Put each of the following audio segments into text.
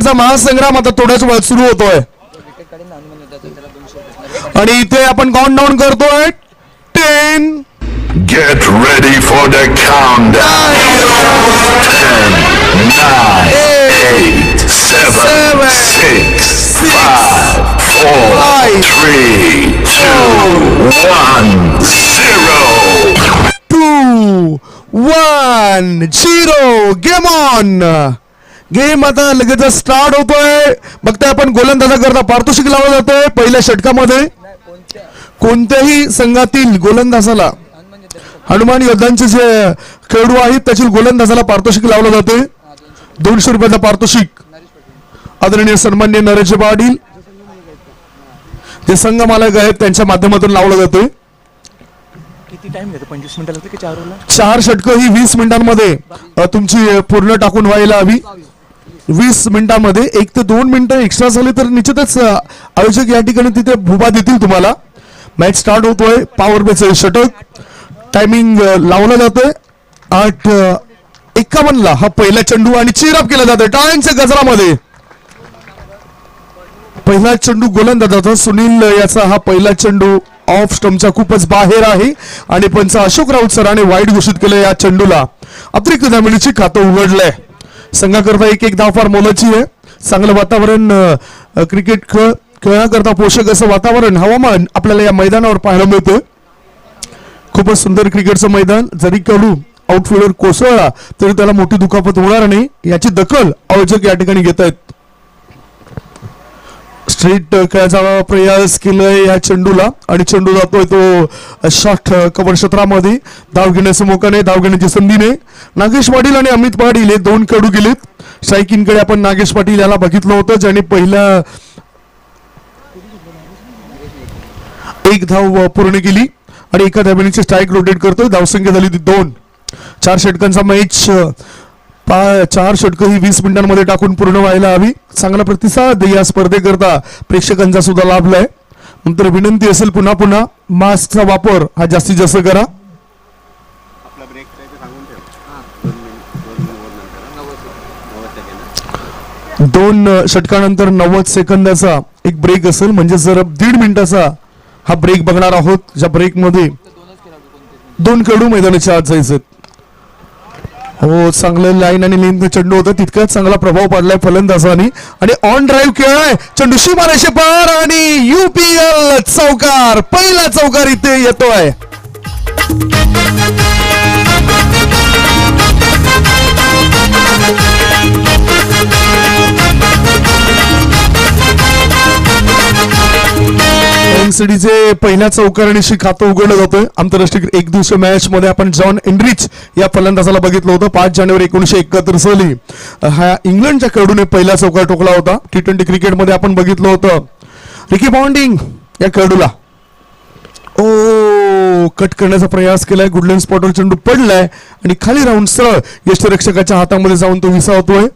षटकांचा महासंग्राम आता थोड्याच वेळात सुरू होतोय आणि इथे आपण काउंट डाऊन करतोय 10. Get ready for the countdown. 10, 9, 8, 7, 6, 5, 4, 3, 2, 1, 0. 2, 1, 0. Game on. Game आता लगेच स्टार्ट होतोय. बघताय आपण गोलंदाजा करता पारितोषिक लावलं जातंय पहिल्या षटकामध्ये. कोणत्याही संघातील गोलंदाजाला हनुमान योद्धांचे जे खेळाडू आहेत त्यातील गोलंदाजाला पारितोषिक लावलं जाते. 200 रुपयाचं पारितोषिक आदरणीय सन्माननीय नरेश पाटील जे संघ मालक आहेत त्यांच्या माध्यमातून लावलं जाते. किती टाइम घेतो 25 मिनिटं लागते की 4 ओव्हरला? 4 षटकं ही 20 मिनिटांमध्ये तुमची पूर्ण टाकून व्हायला हवी. 20 मिनिटांमध्ये 1 ते 2 मिनिटं एक्स्ट्रा झाली तर निश्चितच आयोजक या ठिकाणी तिथे भूभा देतील तुम्हाला. मॅच स्टार्ट होतोय. पॉवर प्लेचं षटक टायमिंग लावलं जातंय 8:51 हा पहिला चेंडू आणि चीरअप केला जातोय टाळ्यांच्या गजरामध्ये. पहिला चेंडू गोलंदाजाचा सुनील याचा हा पहिला चेंडू ऑफ स्टंपच्या खूपच बाहेर आहे आणि पंच अशोक राऊत सरांनी वाईट घोषित केलं. या चेंडूला अतिरिक्त धावसंख्येची खातं उघडलंय. संघाकरता एक धाव फार मोलाची आहे. चांगलं वातावरण क्रिकेट खेळण्याकरता पोषक असं वातावरण हवामान आपल्याला या मैदानावर पाहायला मिळतं. खूपच सुंदर क्रिकेटचं मैदान. जरी खेळू आउटफिल्डर कोसळला तरी त्याला मोठी दुखापत होणार नाही याची दखल आयोजक या ठिकाणी घेत आहेत. स्ट्रेट खेळाचा प्रयास केलाय या चेंडूला आणि चेंडू जातोय तो शॉर्ट कव्हर क्षेत्रामध्ये. धाव घेण्याचा मोका नाही. धाव घेण्याची संधी नाही. नागेश पाटील आणि अमित पाटील हे 2 खेळाडू गेलेत. स्ट्रायकिंगकडे आपण नागेश पाटील याला बघितलं होतं ज्याने पहिला 1 धाव पूर्ण केली आणि एका धावेची स्ट्राईक रोटेट करतोय. धावसंख्या झाली ती 2. 4 षटकांचा मॅच 4 षटकं ही 20 मिनिटांमध्ये टाकून पूर्ण व्हायला हवी. चांगला प्रतिसाद या स्पर्धेकरता प्रेक्षकांचा सुद्धा लाभलाय. नंतर विनंती असेल पुन्हा पुन्हा मास्कचा वापर हा जास्तीत जास्त करा. 2 षटकानंतर 90 सेकंदाचा एक ब्रेक असेल म्हणजे जर 1.5 मिनिटाचा हा ब्रेक बघणार आहोत. ज्या ब्रेक मध्ये 2 खेळाडू मैदानाच्या आत जायचे. हो चांगलं लाईन आणि लेंथ चेंडू होतं. तितकाच चांगला प्रभाव पडलाय फलंदाजांनी आणि ऑन ड्राईव्ह खेळलाय चेंडू सीमारेषे पार आणि UPL चौकार. पहिला चौकार इथे येतोय. एनसीडीचे पहिल्या चौकारणीशी खातं उघडलं जातं. आंतरराष्ट्रीय एक दिवसीय मॅच मध्ये आपण जॉन एंड्रिच या फलंदाजाला बघितलं होतं. 5 जानेवारी 1971 साली हा इंग्लंडच्या खेळाडूने पहिला चौकार ठोकला होता. T20 क्रिकेटमध्ये आपण बघितलं होतं. रिकी पॉन्टिंग या खेळाडूला कट करण्याचा प्रयास केलाय. गुडलँड स्पॉटवर चेंडू पडलाय आणि खाली राहून सरळ यष्टिरक्षकाच्या हातामध्ये जाऊन तो विसावतोय.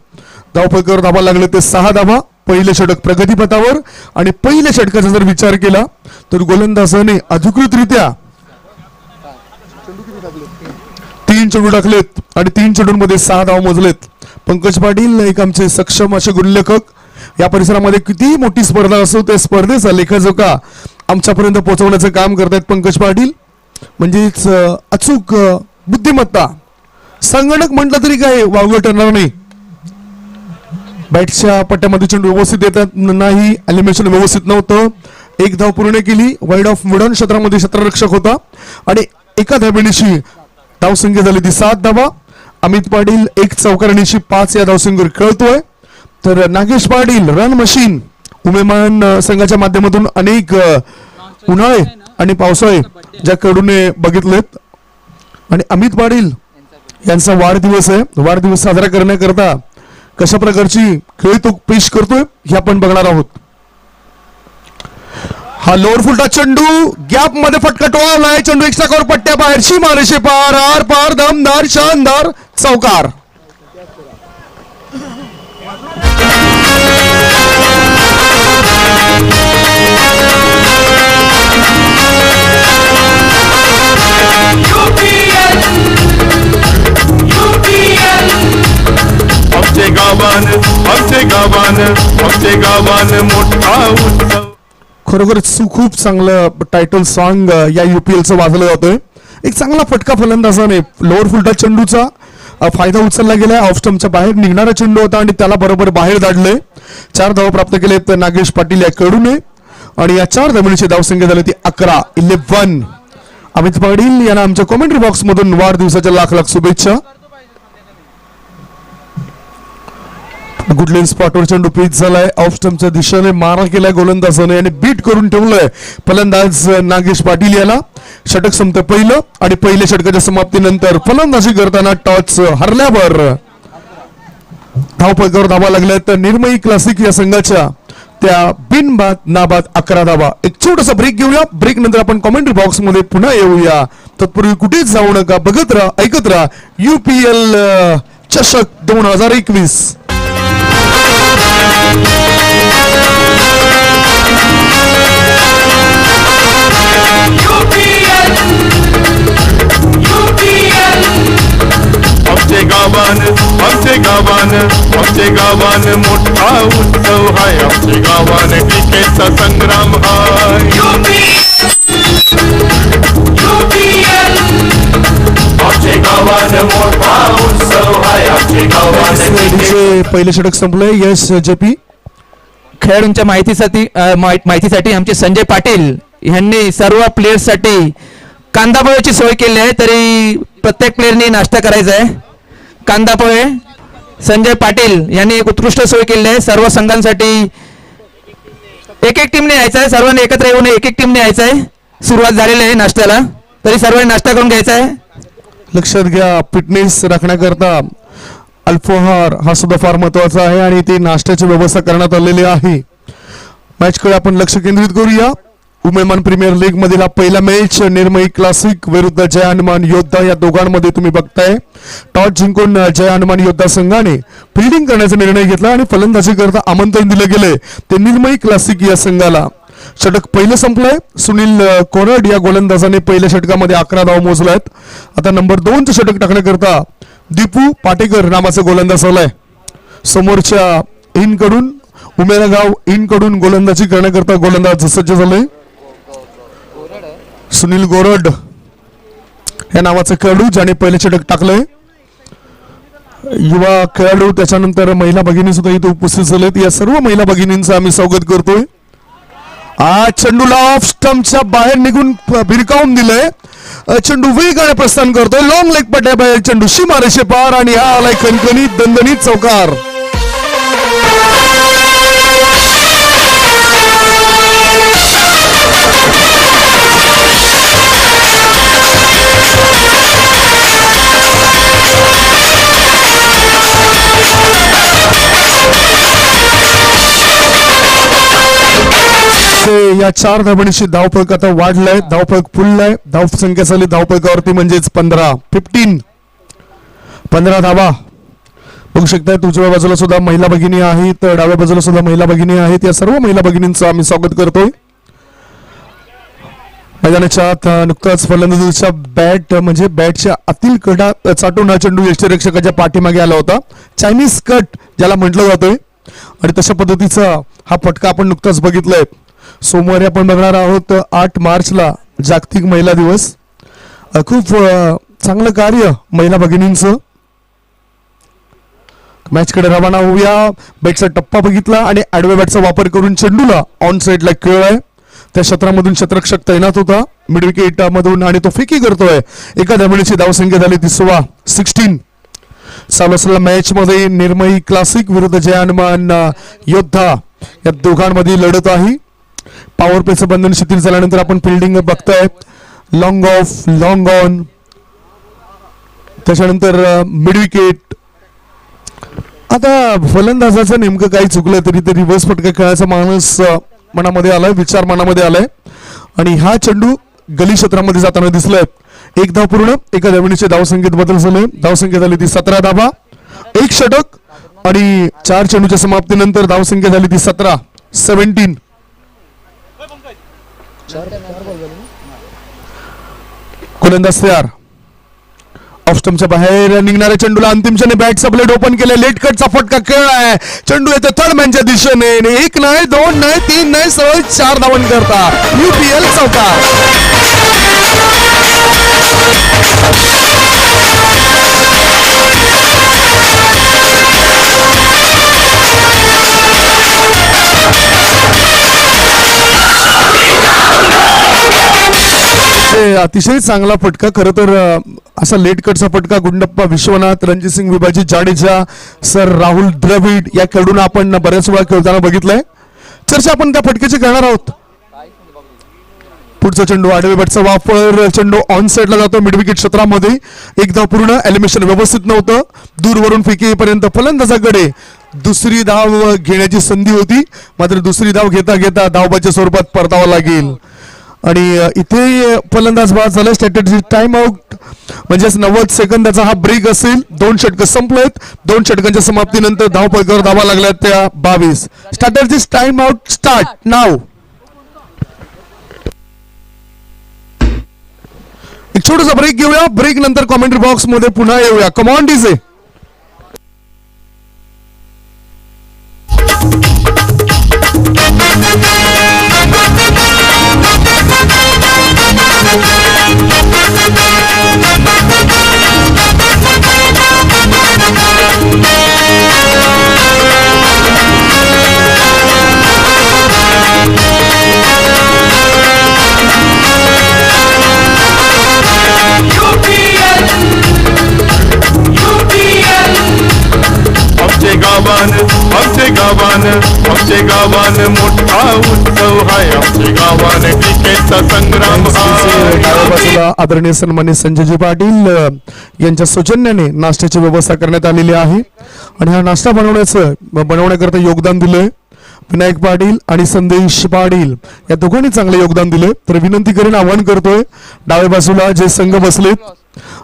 धावफलकावर धाबा लागले ते 6 धाबा. पहिले षटक प्रगतीपथावर आणि पहिल्या षटकाचा जर विचार केला तर गोलंदाजाने अधिकृतरित्या 3 चेंडू टाकलेत आणि 3 चेंडूंमध्ये 6 धाव मोजलेत. पंकज पाटील एक आमचे सक्षम असे गुणलेखक. या परिसरामध्ये किती मोठी स्पर्धा असो त्या स्पर्धेचा लेखाजोखा आमच्यापर्यंत पोहोचवण्याचं काम करतायत पंकज पाटील. म्हणजेच अचूक बुद्धिमत्ता. संगणक म्हटलं तरी काय वावगं ठरणार नाही. बॅटच्या पट्ट्यामध्ये चेंडू व्यवस्थित येतात नाही. एलिमिनेशन व्यवस्थित नव्हतं. 1 धाव पूर्ण केली. वाईड ऑफ मिडन क्षेत्रामध्ये क्षेत्ररक्षक होता आणि एका धावेनिशी धावसंख्या झाली ती 7 धावा. अमित पाटील 1 चौकारणीशी 5 या धावसंख्येवर खेळतोय. तर नागेश पाटील रन मशीन उमेमान संघाच्या माध्यमातून अनेक उन्हाळे आणि पावसाळे ज्या खेळाडूने बघितलेत आणि अमित पाटील यांचा वाढदिवस आहे. वाढदिवस साजरा करण्याकरता कशा प्रकारची खेळी तो पेश करतोय हे आपण बघणार आहोत. हा लोअर फुलटा चेंडू गॅप मध्ये फटका टोळलाय. चेंडू एक्स्ट्रा कव्हर पट्ट्या बाहेर सीमारेषे पार आर पार दमदार शानदार चौकार. हमसे गावान आमचे गावान मोठा उत्सव. खरोखरच खूप चांगलं टायटल सॉन्ग या UPLचं वाजलं जातोय. एक चांगला फटका फलंदाजाने लोअर फुलटा चेंडूचा फायदा उचलला गेलाय. ऑफ स्टंपच्या बाहेर निघणारा चेंडू होता आणि त्याला बरोबर बाहेर धाडले. 4 धावा प्राप्त केलेत नागेश पाटील या कडूने आणि या 4 धावांची धावसंख्या झाली ती 11. अमित पाटील यांना आमच्या कॉमेंट्री बॉक्स मधून वाढदिवसाच्या लाख लाख शुभेच्छा. गुडलेन स्पॉटवर चेंडू पिच झालाय. ऑफ स्टंपच्या दिशेने मारा केलाय गोलंदाजाने आणि बीट करून ठेवलंय फलंदाज नागेश पाटील याला. षटक संपतं पहिलं आणि पहिल्या षटकाच्या समाप्तीनंतर फलंदाजी करताना टॉस हरल्यावर धावपळीवर धावा लागल्यात निर्मयी क्लासिक या संघाच्या. त्या बिनबाद नाबाद 11 धावा. एक छोटासा ब्रेक घेऊया. ब्रेक नंतर आपण कॉमेंट्री बॉक्स मध्ये पुन्हा येऊया. तत्पूर्वी कुठेच जाऊ नका. बघत राहा, ऐकत राहा UPL चषक 2021. आमचे गावान मोठा उत्सव हाय. आमचे गावान क्रिकेटचा संग्राम हाय. आमचे गावान मोठा उत्सव हाय. आमचे गावान लेडीजचे पहिले षटक संपलंय. यश JP. खेळाडूंच्या माहितीसाठी आमचे संजय पाटील यांनी सर्व प्लेयर्ससाठी कांदा पोह्याची सोय केली आहे. तरी प्रत्येक प्लेयरनी नाश्ता करायचा आहे. कांदा पोहे संजय पाटील यांनी एक उत्कृष्ट सोय केली आहे. सर्व संघांसाठी एक टीमने यायचं आहे. सर्वांनी एकत्र येऊन एक टीमने यायचं आहे. सुरुवात झालेली आहे नाश्त्याला. तरी सर्वांनी नाश्ता करून घ्यायचा आहे. लक्षात घ्या, फिटनेस राखण्याकरता अल्पोहार हा सुद्धा फार महत्वाचा आहे आणि ती नाश्त्याची व्यवस्था करण्यात आलेली आहे. मॅचकडे आपण लक्ष केंद्रित करूया. उमेमान प्रीमियर लीग मधील हा पहिला मॅच निर्मयी क्लासिक विरुद्ध जय हनुमान योद्धा या दोघांमध्ये तुम्ही बघताय. टॉस जिंकून जय हनुमान योद्धा संघाने फिल्डिंग करण्याचा निर्णय घेतला आणि फलंदाजी करता आमंत्रण दिले गेले ते निर्मयी क्लासिक या संघाला. षटक पहिलं संपलंय. सुनील कोरड या गोलंदाजाने पहिल्या षटकामध्ये 11 धावा मोजल्यात. आता नंबर 2चं षटक टाकण्याकरता दीपू पाटेकर नावाचा गोलंदाज आलाय. समोरच्या इन कडून उमेरगाव इन कडून गोलंदाजी करण्याकरता गोलंदाज सज्ज झाले. सुनील गोरड या नावाचा खेळाडू ज्याने पहिले षटक टाकलंय. युवा खेळाडू त्याच्यानंतर महिला भगिनी सुद्धा इथे उपस्थित झालेत. या सर्व महिला भगिनींचं आम्ही स्वागत करतोय. आज चेंडूला ऑफ स्टंपच्या बाहेर निघून भिरकावून दिलंय. चेंडू वेगाने प्रस्थान करतोय. लॉंग लेग पट्ट्या बाहेर चेंडू सीमारेषे पार आणि हा आलाय खणखणीत दणदणीत चौकार. या 4 धावांची धावफलक आता वाढलाय. धावफलक फुललाय. धावसंख्या झाली धावफलकावरती म्हणजेच 15 धावा. बघू शकताय उजव्या बाजूला सुद्धा महिला भगिनी आहेत, डाव्या बाजूला सुद्धा महिला भगिनी आहेत. या सर्व महिला भगिनींचं आम्ही स्वागत करतोय. मैदानाच्या आत नुकताच फलंदाजीच्या बॅट म्हणजे बॅटच्या आतील कडा चाटून हा चेंडू यष्टीरक्षकाच्या पाठीमागे आला होता. चायनीज कट ज्याला म्हटलं जातोय आणि तशा पद्धतीचा हा फटका आपण नुकताच बघितलाय. सोमवारी आपण बघणार आहोत 8 मार्चला जागतिक महिला दिवस. खूप चांगलं कार्य महिला भगिनींचं. मॅच कडे रवाना होऊया. बॅटचा टप्पा बघितला आणि आडव्या बॅटचा वापर करून चेंडूला ऑन साइडला खेळलाय. त्या क्षेत्रामधून क्षेत्ररक्षक तैनात होता मिड विकेट मधून आणि तो फेकी करतोय. एका धावेची धावसंख्या झाली ती 16. चालू असलेल्या मॅच मध्ये निर्मयी क्लासिक विरुद्ध जय हनुमान योद्धा या दोघांमध्ये लढत आहे. पॉवर प्लेचं बंधन शिथिल झाल्यानंतर आपण फिल्डिंग बघताय. लॉंग ऑफ, लॉंग ऑन, त्याच्यानंतर मिड विकेट. आता फलंदाजाचं नेमकं काही चुकलं तरी ते रिव्हर्स फटका खेळायचा माणूस मनामध्ये आलाय, विचार मनामध्ये आलाय आणि हा चेंडू गली क्षेत्रामध्ये जाताना दिसलाय. 1 धाव पूर्ण. एका धावणीचे धावसंख्येत बदल झाले. धावसंख्या झाली ती 17 धावा. 1 षटक आणि 4 चेंडूच्या समाप्तीनंतर धावसंख्या झाली ती 17. गोलंदाज तयार. ऑफस्टमच्या बाहेर निघणाऱ्या चेंडूला अंतिम क्षणी बॅटचा ब्लेड ओपन केले. लेट कटचा फटका खेळलाय. चेंडू येतो थर्ड मॅनच्या दिशेने. एक नाही, दोन नाही, तीन नाही, सरळ 4 धावन करता UPL चौका. अतिशय चांगला फटका. खरं तर असा लेट कटचा फटका गुंडप्पा विश्वनाथ, रणजितसिंग विभाजी जाडेजा, सर राहुल द्रविड या खेळाडूंना आपण बऱ्याच वेळा खेळताना बघितलंय. चर्चा आपण त्या फटक्याची करणार आहोत. पुढचा चेंडू आडवे बॅटचा वापर. चेंडू ऑन साइडला जातो मिड विकेट क्षेत्रामध्ये. एक धाव पूर्ण. एलिमिनेशन व्यवस्थित नव्हतं. दूरवरून फेकीपर्यंत फलंदाजाकडे दुसरी धाव घेण्याची संधी होती. मात्र दुसरी धाव घेता घेता धावबाच्या स्वरूपात परतावं लागेल आणि इथे फलंदाज बाद झाला. स्ट्रॅटेजी टाइम आउट म्हणजेच 90 सेकंदाचा हा ब्रेक असेल. 2 षटकं संपलेत. 2 षटकांच्या समाप्तीनंतर धावपळीवर धावा लागल्या त्या 22. स्ट्रॅटेजी टाइम आउट स्टार्ट नाव. एक छोटासा ब्रेक घेऊया. ब्रेक नंतर कॉमेंट्री बॉक्स मध्ये पुन्हा येऊया. कम ऑन डीजे. आमचे गावान मोठा उत्सव हाय. आमचे गावान क्रिकेटचा संग्राम डाव्या बाजूला आदरणीय सन्मान्य संजयजी पाटील यांच्या सौजन्याने नाश्त्याची व्यवस्था करण्यात आलेली आहे आणि हा नाश्ता बनवण्याकरता योगदान दिलंय विनायक पाटील आणि संदेश पाटील या दोघांनी चांगले योगदान दिले. तर विनंती करून आवाहन करतोय डाव्या बाजूला जे संघ बसलेत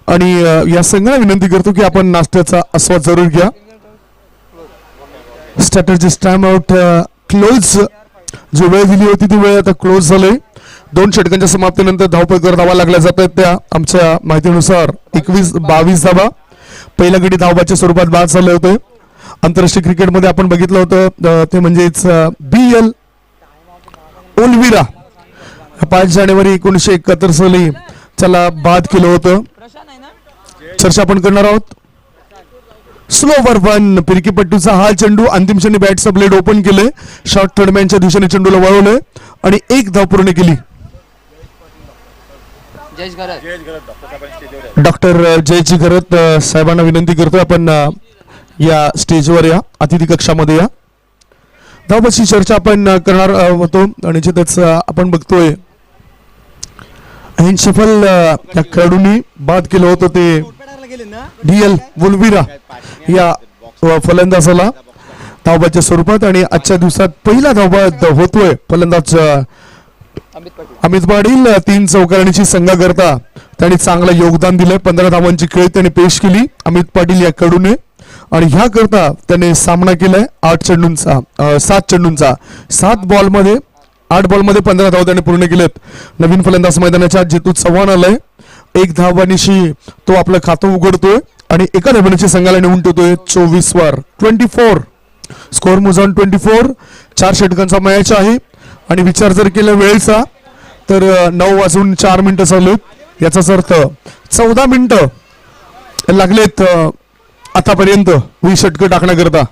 आणि या संघाला विनंती करतो की आपण नाश्त्याचा आस्वाद जरूर घ्या. Strategy time out close. जो वेळ दिली होती ती वेळ आता क्लोज झाली. 2 षटकांच्या समाप्तीनंतर धावपळीवर धावा लागल्या जात आहेत. त्या आमच्या माहितीनुसार 21-22 धावा पहिल्या गडी धावबाच्या स्वरूपात बाद झाले होते. आंतरराष्ट्रीय क्रिकेटमध्ये आपण बघितलं होतं ते म्हणजेच BL ओलविरा 5 जानेवारी 1971 साली त्याला बाद केलं होतं. चर्चा आपण करणार आहोत. स्लोवर वन फिरकीपट्टूचा हा चेंडू अंतिम क्षणी बॅटचा ब्लेड ओपन केले. शॉर्ट थर्डमॅनच्या दिशेने चेंडूला वळवले आणि 1 धाव पूर्ण केली. डॉक्टर जयजी घरत साहेबांना विनंती करतोय आपण या स्टेजवर या, अतिथी कक्षामध्ये या. धावबाची चर्चा आपण करणार होतो आणि निश्चितच आपण बघतोय सफल या खेळाडूंनी बाद केलं होतं ते DL वुलविरा या फलंदाजाला धावबाच्या स्वरूपात आणि आजच्या दिवसात पहिला धावबाद होतोय फलंदाज अमित पाटील. 3 चौकारणीची संघ करता त्यांनी चांगलं योगदान दिलंय. 15 धावांची खेळी त्यांनी पेश केली अमित पाटील या खेळाडूने आणि ह्या करता त्याने सामना केलाय 7 चेंडूंचा 7 बॉलमध्ये 8 बॉलमध्ये 15 धावा त्याने पूर्ण केलेत. नवीन फलंदाज मैदानाच्या जितू चव्हाण आलाय. 1 धावानिशी तो आपलं खातं उघडतोय आणि एका धावण्याची संघाला नेऊन ठेवतोय 24 वर. 24 स्कोर मोज ऑन 24. 4 षटकांचा मॅच आहे आणि विचार जर केला वेळेचा तर 9:04 चालू. याचाच अर्थ 14 मिनिटं लागलेत आतापर्यंत 20 षटकं टाकण्याकरता.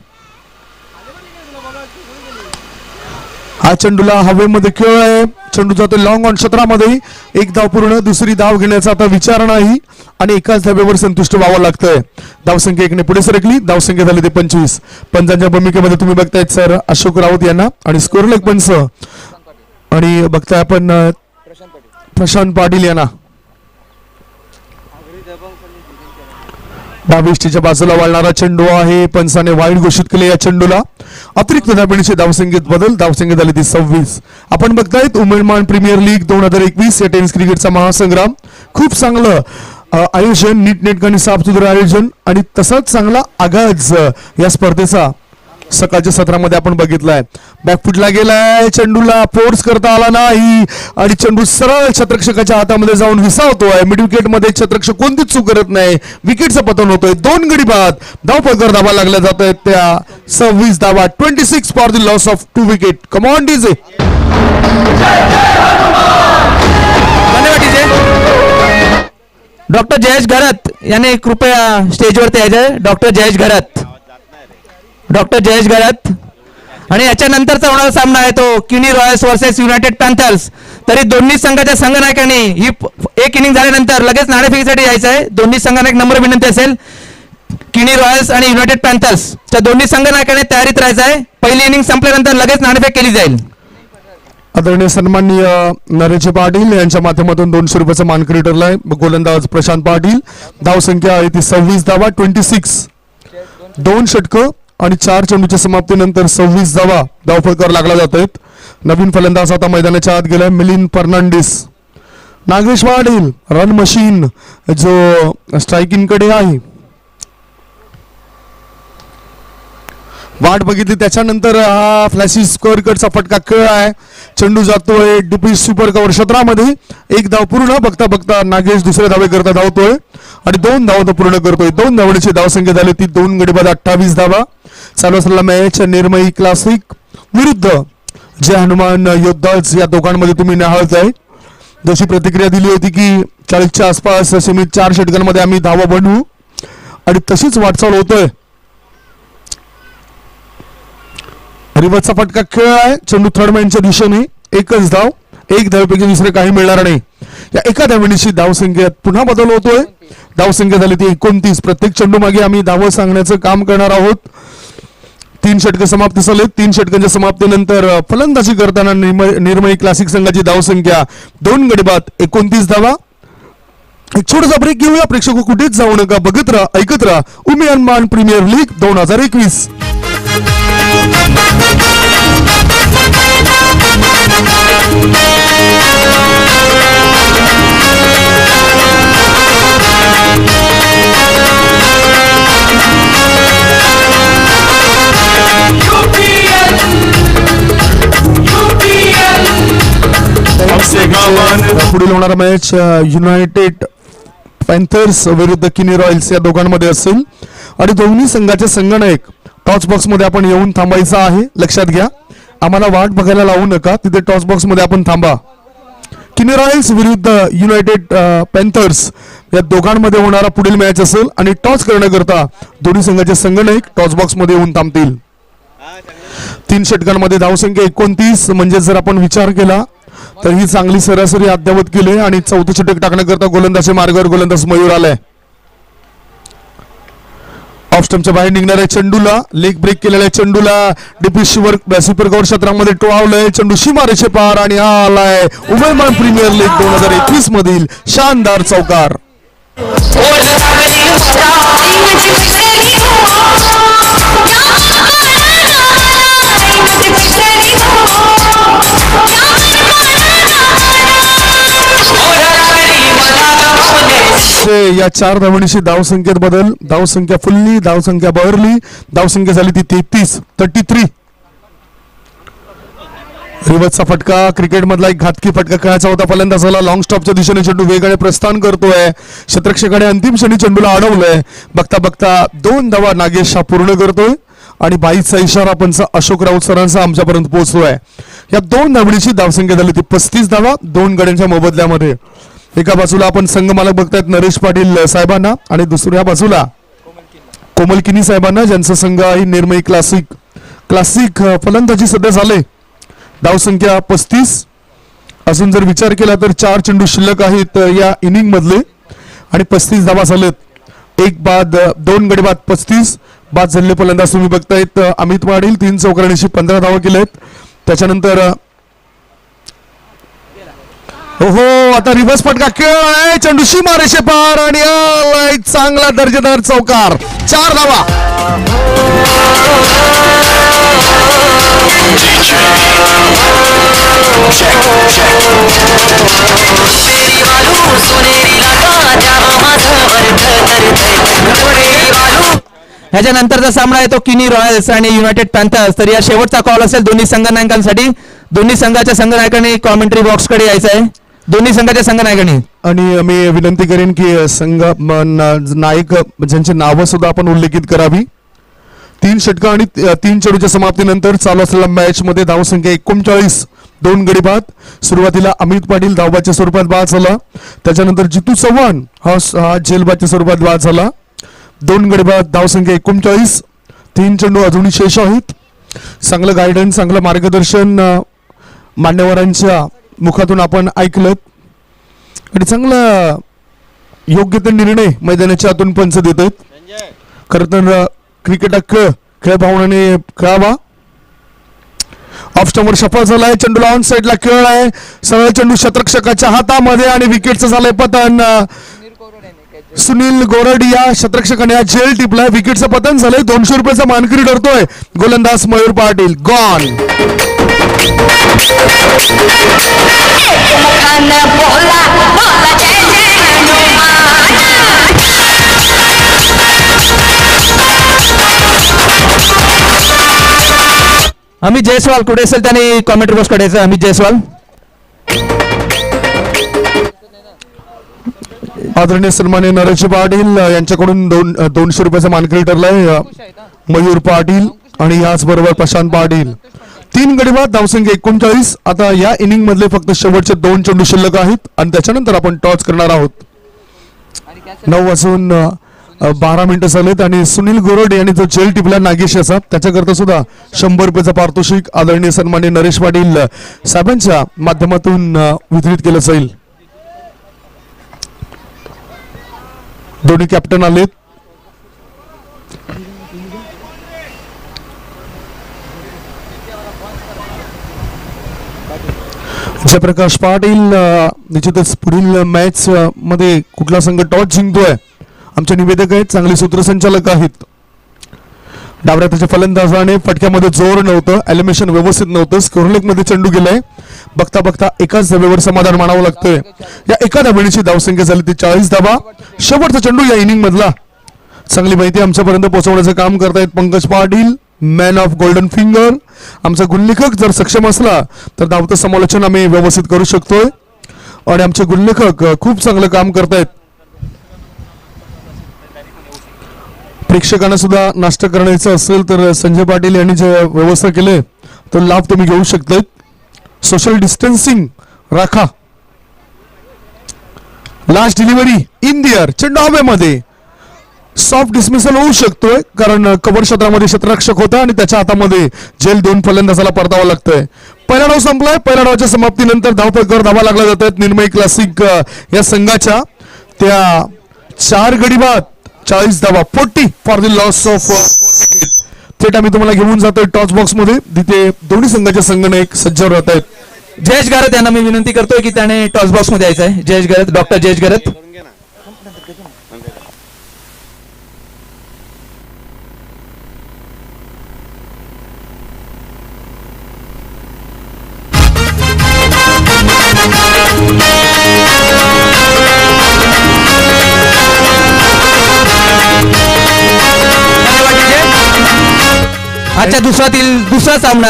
हा चेंडूला हवेमध्ये खेळ आहे. चेंडू जातो लॉंग ऑन क्षेत्रामध्ये. 1 धाव पूर्ण. दुसरी धाव घेण्याचा आता विचार नाही आणि एकाच धावेवर संतुष्ट व्हावं लागतंय. धावसंख्या 1ने पुढे सरकली. धावसंख्या झाली ते 25. पंचांच्या भूमिकेमध्ये तुम्ही बघतायत सर अशोक राऊत यांना आणि स्कोर लेग पंच आणि बघताय आपण प्रशांत पाटील यांना. 22 बाजूला वळणारा चेंडू आहे. पंचाने वाईड घोषित केले या चेंडूला. अतिरिक्त धावण्याची धावसंख्येत बदल. धावसंख्या झाली ती 26. आपण बघतायत उमेदमान प्रीमियर लीग 2021 या टेनिस क्रिकेटचा महासंग्राम. खूप चांगलं आयोजन, नीटनेटकं आणि साफसुथरं आयोजन आणि तसाच चांगला आगाज या स्पर्धेचा सकाळच्या सत्रामध्ये आपण बघितलाय. बॅकफुटला गेलाय, चेंडूला फोर्स करता आला नाही आणि चेंडू सरळ क्षेत्ररक्षकाच्या हातामध्ये जाऊन विसावतोय. मिड विकेट मध्ये क्षेत्ररक्षक कोणतीच चूक करत नाही. विकेटचं पतन होतोय. 2 गडी बाद. धावफलकर धावा लागल्या जात आहेत त्या 26 धावा. 26 for the loss of 2 wicket. Come on DJ. Doctor Jayesh Gharat यांनी कृपया स्टेजवरती यायचं. Doctor Jayesh Gharat, doctor Jayesh Gharat. आणि याच्यानंतरचा होणारा सामना आहे तो किनी रॉयल्स वर्सेस युनायटेड पॅन्थर्स. तरी दोन्ही संघाच्या संघनायकांनी ही एक इनिंग झाल्यानंतर लगेच नाणेफेकीसाठी यायचं आहे. दोन्ही संघांना एक नंबर विनंती असेल. किनी रॉयल्स आणि युनायटेड पॅन्थर्स त्या दोन्ही संघनायकांनी तयारीत राहायचं आहे. पहिली इनिंग संपल्यानंतर लगेच नाणेफेक केली जाईल. आदरणीय सन्माननीय नरेश पाटील यांच्या माध्यमातून 200 रुपयाचा मानकरी ठरलाय. गोलंदाज प्रशांत पाटील. धाव संख्या आहे ती 26 धावा. 26 2 षटकं आणि 4 चेंडूच्या समाप्तीनंतर 26 धावा धावफलकर लागला जात आहेत. नवीन फलंदाज आता मैदानाच्या आत गेलाय मिलिंद फर्नांडिस. नागेश पाटील रन मशीन जो स्ट्रायकिंग कडे आहे. वाट बघितली त्याच्यानंतर हा फ्लॅशी स्कोअर कटचा फटका खेळ आहे. चेंडू जातोय डीपी सुपर कव्हर क्षेत्रामध्ये. 1 धाव पूर्ण. बघता बघता नागेश दुसऱ्या धावे करता धावतोय आणि 2 धावा तो पूर्ण करतोय. 2 धावण्याची धावसंख्या झाली ती 2 गडी बाद. 28 धावा. चालू असलेला मॅच निर्मयी क्लासिक विरुद्ध जे हनुमान योद्धाज या दोघांमध्ये तुम्ही निहाळत आहे. जशी प्रतिक्रिया दिली होती की 40च्या आसपास सीमित 4 षटकांमध्ये आम्ही धावा बनवू आणि तशीच वाटचाल होतोय. रिव्हर्सचा फटका खेळ आहे. चेंडू थर्ड मॅनच्या दिशेने. 1च धाव. 1 धावेपैकी दुसरे काही मिळणार नाही. या एका धावणीची धावसंख्येत पुन्हा बदल होतोय. धावसंख्या झाली ती 29. प्रत्येक चेंडू मागे आम्ही धाव सांगण्याचं काम करणार आहोत. 3 षटकं समाप्त झाले. 3 षटकांच्या समाप्तीनंतर फलंदाजी करताना निर्मयी क्लासिक संघाची धावसंख्या 2 गडी बाद. 29 धावा. एक छोटासा ब्रेक घेऊया. प्रेक्षक कुठेच जाऊ नका. बघत राहा, ऐकत राहा. उमियान प्रीमियर लीग 2021. पुढील होणारा मॅच युनायटेड पॅन्थर्स विरुद्ध किनी रॉयल्स या दोघांमध्ये असेल आणि दोन्ही संघाचे संघनायक टॉस बॉक्स मध्ये आपण येऊन थांबायचं आहे. लक्षात घ्या, आम्हाला वाट बघायला लावू नका. तिथे टॉस बॉक्स मध्ये आपण थांबा. किनी रॉयल्स विरुद्ध युनायटेड पॅन्थर्स या दोघांमध्ये होणारा पुढील मॅच असेल आणि टॉस करण्याकरता दोन्ही संघाचे संघनायक टॉस बॉक्स मध्ये येऊन थांबतील. 3 षटकांमध्ये धावसंख्या 29. म्हणजे जर आपण विचार केला तर ही चांगली सरासरी अद्यावत केली आणि 4थं षटक टाकण्याकरता गोलंदाज मार्गावर गोलंदाज मयूर आलाय. ऑफ स्टंपच्या बाहेर निघणाऱ्या चेंडूला लेग ब्रेक केलेल्या चेंडूला डीपी सुपर कव्हर क्षेत्रामध्ये टोळावलंय. चेंडू सीमारेषे पार आणि हा आलाय उमेदवार प्रीमियर लीग 2021 मधील शानदार चौकार. या 4 धावणीची धावसंख्येत बदल. धावसंख्या फुलली, धावसंख्या बहरली. धावसंख्या झाली ती 33. रिव्हर्सचा फटका क्रिकेट मधला एक घातकी फटका खेळायचा होता. फलंदाजाला लॉंग स्टॉपच्या दिशेने चेंडू वेगाने प्रस्थान करतोय. क्षेत्ररक्षकाने अंतिम क्षणी चेंडूला अडवलंय. बघता बघता 2 धावा नागेश हा पूर्ण करतोय आणि 22चा इशारा पंच अशोक राऊत सरांचा आमच्यापर्यंत पोहोचतोय. या 2 धावणीची धावसंख्या झाली ती 35 धावा 2 गड्यांच्या मोबदल्यामध्ये. एका बाजूला आपण संघ मालक बघतायत नरेश पाटील साहेबांना आणि दुसऱ्या बाजूला कोमल किनी साहेबांना, ज्यांचा संघ आहे निर्मयी क्लासिक फलंदाजी सध्या झाले. धावसंख्या 35. अजून जर विचार केला तर 4 चेंडू शिल्लक आहेत या इनिंग मधले आणि 35 धावा झालेत. 1 बाद 2 गडी बाद. 35 बाद झालेले फलंदाज तुम्ही बघतायत अमित पाटील 3 चौकारणीशी 15 धावा केल्यात. त्याच्यानंतर हो आता रिव्हर्स फटका खेळ आहे. चेंडू सीमारेषे पार आणि चांगला दर्जेदार चौकार. 4 धावा. ह्याच्यानंतरचा सामना आहे तो किनी रॉयल्स आणि युनायटेड पॅन्थर्स. तर या शेवटचा कॉल असेल दोन्ही संघनायकांसाठी. दोन्ही संघाच्या संघनायकांनी कॉमेंट्री बॉक्सकडे यायचं आहे. दोन्ही संघाच्या संघनायकांनी. आणि मी विनंती करेन की नायक ज्यांची नावं सुद्धा आपण उल्लेखित करावी. 3 षटकं आणि 3 चेंडूच्या समाप्तीनंतर चालू असलेल्या मॅच मध्ये धावसंख्या 39, 2 गडी बाद. सुरुवातीला अमित पाटील धावबाच्या स्वरूपात बाद झाला. त्याच्यानंतर जितू चव्हाण हा झेलबाच्या स्वरूपात बाद झाला. 2 गडी बाद, धावसंख्या 39, 3 चेंडू अजूनही शेष आहेत. चांगलं गायडन्स, चांगलं मार्गदर्शन मान्यवरांच्या मुखातून आपण ऐकलं आणि चांगला योग्य ते निर्णय मैदानाच्या आतून पंच देत आहेत. खरं तर क्रिकेट हा खेळ भावनेने खेळावा. ऑफ स्टंपवर सफल झालाय. चेंडूला ऑन साइडला खेळ आहे. सरळ चेंडू शतरक्षकाच्या हातामध्ये आणि विकेटचं झालंय पतन. सुनील गोरड या शतरक्षकाने झेल टिपलाय. विकेटचं पतन झालंय. 200 रुपयाचा मानकरी ठरतोय गोलंदाज मयूर पाटील. गॉन. अमित जयस्वाल कुठे असेल त्याने कॉमेंट्री बॉक्स काढायचं. अमित जयस्वाल. आदरणीय सन्मान्य नरेश पाटील यांच्याकडून 200 रुपयाचा मानकरी ठरलाय मयूर पाटील आणि याचबरोबर प्रशांत पाटील. 3 गडी बाद, धावसंख्या 39. आता या इनिंग मधले फक्त शेवटचे 2 चेंडू शिल्लक आहेत आणि त्याच्यानंतर आपण टॉस करणार आहोत. 9:12 झालेत आणि सुनील गोरड यांनी जो झेल टिपला नागेश याचा त्याच्याकरता सुद्धा 100 रुपयाचं पारितोषिक आदरणीय सन्मान्य नरेश पाटील साहेबांच्या माध्यमातून वितरित केलं जाईल. दोन्ही कॅप्टन आलेत. जयप्रकाश पाटील निश्चितच पुढील मॅच मध्ये कुठला संघ टॉस जिंकतोय आमचे निवेदक आहेत, चांगले सूत्रसंचालक आहेत. डाव्या त्याच्या फलंदाजाने फटक्यामध्ये जोर नव्हतं, एलिमिनेशन व्यवस्थित नव्हतं, स्कोरलेग मध्ये चेंडू गेलाय. बघता बघता एकाच धाब्यावर समाधान मानावं लागतंय. या एका धाब्याची धावसंख्या झाली ती 40 धाबा. शेवटचा चेंडू या इनिंग मधला. चांगली माहिती आमच्यापर्यंत पोहोचवण्याचं काम करतायत Pankaj Patil, man of golden finger. आमचा गुणलेखक जर सक्षम असला तर धावतं समालोचन आम्ही व्यवस्थित करू शकतोय आणि आमचे गुणलेखक खूप चांगलं काम करतायत. प्रेक्षकांना सुद्धा नाश्ता करण्याचं असेल तर संजय पाटील यांनी जे व्यवस्था केले तो लाभ तुम्ही घेऊ शकता. सोशल डिस्टन्सिंग राखा. Last delivery in the air. चेंडू हवेमध्ये. सॉफ्ट डिसमिसल होऊ शकतोय कारण कव्हर क्षेत्रामध्ये क्षेत्ररक्षक होता आणि त्याच्या हातामध्ये झेल 2 फलंदाजाला परतावं लागतंय. पहिला डाव संपलाय. पहिल्या डावाच्या समाप्तीनंतर धावफलकावर धावा लागला जात आहेत निर्मय क्लासिक या संघाच्या. त्या 4 गडी बाद, 40 धावा, 40 for the loss of 4 wicket. थेट आम्ही तुम्हाला घेऊन जातोय टॉस बॉक्स मध्ये, तिथे दोन्ही संघाचे संघनायक सज्ज राहत आहेत. जयेश गरत यांना मी विनंती करतोय की त्याने टॉस बॉक्स मध्ये यायचं आहे. जयेश गरत, डॉक्टर जयेश गरत. आजच्या दुसरा सामना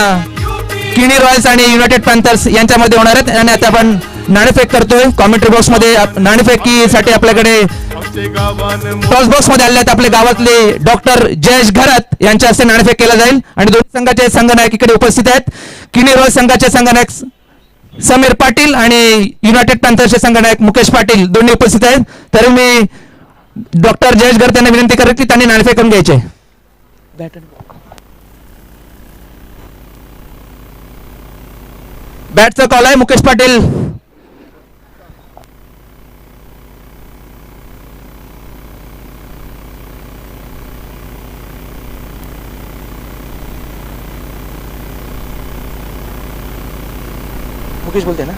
किनी रॉयल्स आणि युनायटेड पॅन्थर्स यांच्यामध्ये होणार आहेत आणि आता आपण नाणेफेक करतोय. कॉमेंट्री बॉक्स मध्ये नाणेफेकीसाठी आपल्याकडे टॉस बॉक्स मध्ये आले आहेत आपले गावातले डॉक्टर जयेश घरत यांच्या हस्ते नाणेफेक केला जाईल आणि दोन्ही संघाचे संघनायक इकडे उपस्थित आहेत. किनी रॉयल्स संघाचे संघनायक समीर पाटील आणि युनायटेड पॅन्थर्सचे संघनायक मुकेश पाटील दोन्ही उपस्थित आहेत. तर मी डॉक्टर जयेश घरत यांना विनंती करेन की त्यांनी नाणेफेक करून घ्यायचे. बॅटचा कॉल आहे. मुकेश पाटील. मुकेश बोलते ना.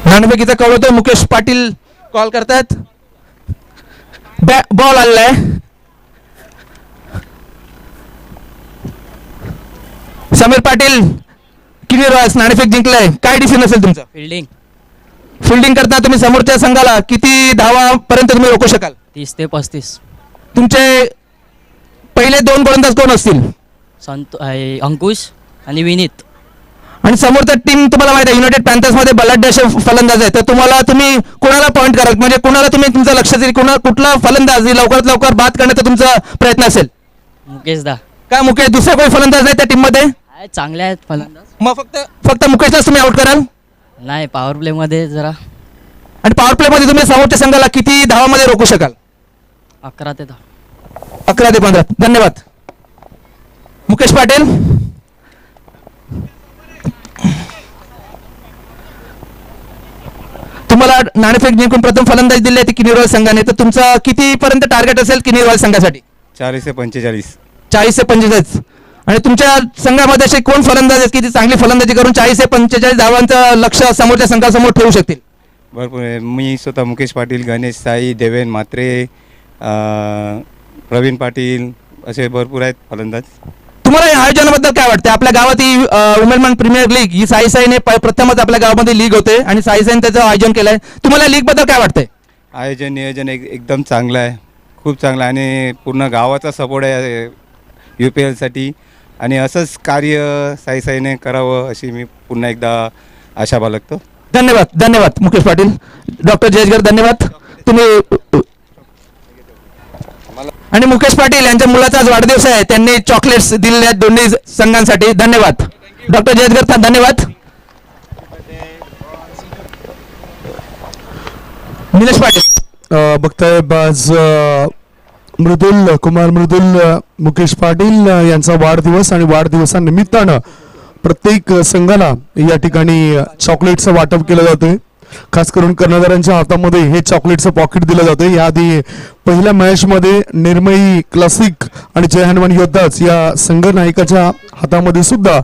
नाणेफेकीचा कॉल होतोय. मुकेश पाटील कॉल करतात. बॉल आलेला आहे. समीर पाटील किनी रॉयल्स नाणेफेक जिंकलाय. काय डिसिजन असेल तुमचा? फिल्डिंग करता तुम्ही समोरच्या संघाला किती धावा पर्यंत तुम्ही रोखू शकाल? 30 ते 35. तुमचे पहिले 2 गोलंदाज कोण असतील? अंकुश आणि विनीत. आणि समोरचा टीम तुम्हाला माहिती आहे युनायटेड पॅन्थर्स मध्ये बलाढ्य असे फलंदाज आहे, तर तुम्ही कोणाला पॉईंट करा, म्हणजे कोणाला तुम्ही तुमचं लक्ष देईल, कुठला फलंदाज लवकरात लवकर बाद करण्याचा तुमचा प्रयत्न असेल? मुकेशदा. का मुकेश, दुसरा कोणी फलंदाज नाही त्या टीम मध्ये? चांगले आहेत फलंदाज. मग फक्त मुकेशलाच तुम्ही आउट कराल? नाही, पॉवर प्ले मध्ये जरा. आणि पॉवर प्ले मध्ये तुम्ही समोरच्या संघाला किती धावामध्ये रोखू शकाल? 11 ते 10. 11 ते 15. धन्यवाद मुकेश पाटील. तुम्हाला नाणेफेक जिंकून प्रथम फलंदाजी दिली आहे ती किनी रॉयल संघाने, तर तुमचं कितीपर्यंत टार्गेट असेल किनी रॉयल संघासाठी? 40 ते 45. 40 ते 45. आणि तुमच्या संघामध्ये असे कोण फलंदाज आहेत की ती चांगली फलंदाजी करून 40 ते 45 धावांचं लक्ष समोरच्या संघासमोर ठेवू शकतील? भरपूर आहे. मी स्वतः मुकेश पाटील, गणेश साई, देवेन म्हात्रे, प्रवीण पाटील असे भरपूर आहेत फलंदाज. तुम्हाला या आयोजनाबद्दल काय वाटतं? आपल्या गावात ही वुमेन प्रीमियर लीग ही साईने प्रथमच आपल्या गावामध्ये लीग होते आणि साईने त्याचं आयोजन केलंय. तुम्हाला लीग बद्दल काय वाटतंय? आयोजन नियोजन एकदम चांगलं आहे, खूप चांगलं आहे आणि पूर्ण गावाचा सपोर्ट आहे UPL साठी आणि असंच कार्य साईने करावं अशी मी पुन्हा एकदा आशा बाळगतो. धन्यवाद मुकेश पाटील. डॉक्टर जयेशगर धन्यवाद. तुम्ही आणि मुकेश पाटील यांच्या मुलाचा आज वाढदिवस आहे, त्यांनी चॉकलेट्स दिलेले आहेत दोन्ही संघांसाठी. धन्यवाद डॉक्टर जयेशगर, धन्यवाद. निलेश पाटील बघताय आज मृदुल मुकेश पाटील यांचा वाढदिवस आणि वाढदिवसानिमित्तानं प्रत्येक संघाला या ठिकाणी चॉकलेटचं वाटप केलं जातंय. खास करून कर्णधारांच्या हातामध्ये हे चॉकलेटचं पॉकेट दिलं जातं. याआधी पहिल्या मॅचमध्ये निर्मयी क्लासिक आणि जय हनुमान योद्धाच या संघ नायकाच्या हातामध्ये सुद्धा